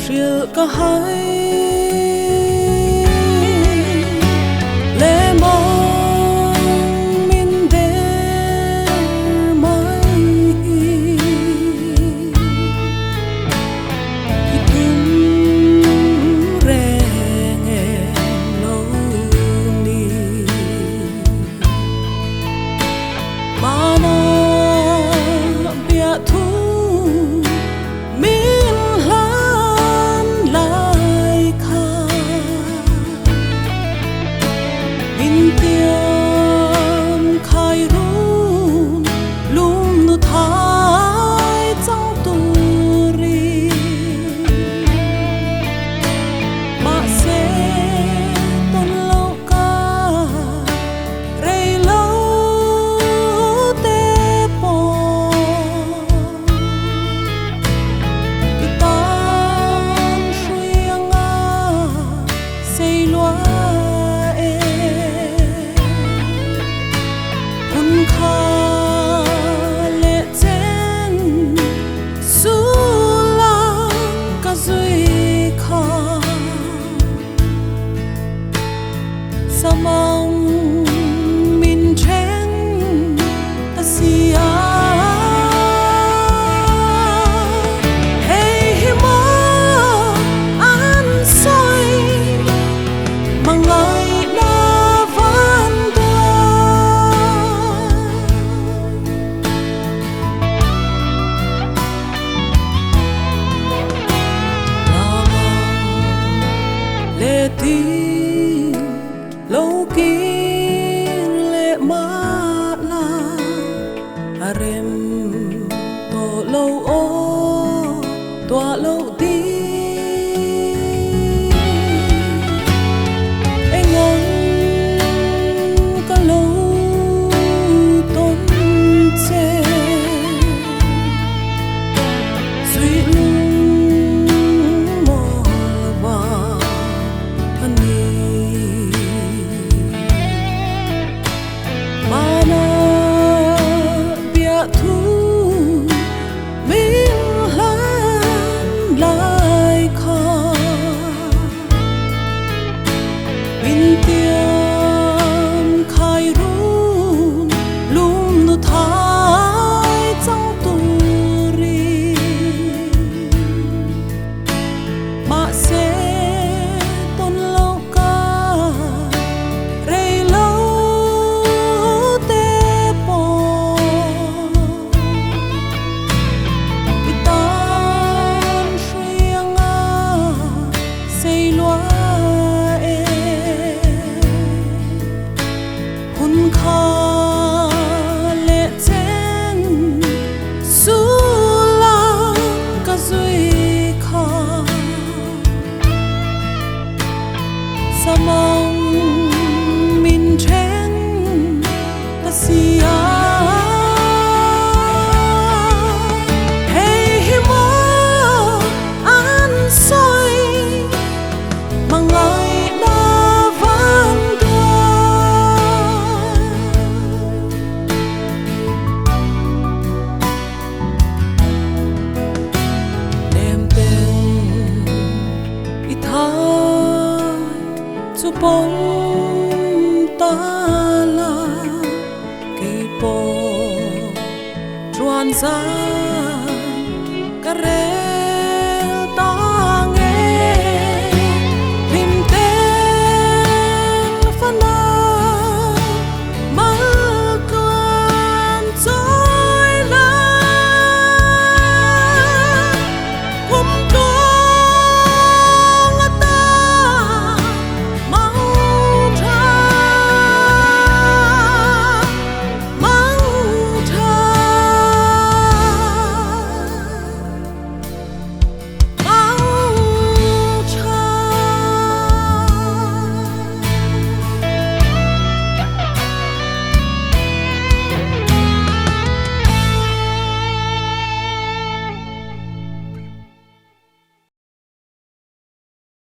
Rìa có hai lệ mong mình để mãi thì cũng rè nghe lâu đi mà nó bịa thu tiêm khai run lum nu thái trong tu ri mà sẽ tôn lâu ca rây lâu tê bò tan suy nga xây loa sao mong mình chen ta xia hey hi mơ an soi mà ngài đã van lệ tiếng lâu kín lệ mát la rem to lâu ô toa lâu đi anh ngóng có lâu tôn chê suy lung mò vào anh thu mình lan lại khó mình tiêm khai run lum nu thái trong tu ri mà sẽ tôn lâu ca rây lâu tê bò xây loa hun kha lệ chen su la ka duy kha sa mong mình chen ta xia hey hi mơ an soi mà ngài đã van đem tên ít thái cho bóng ta là cây bò tròn ra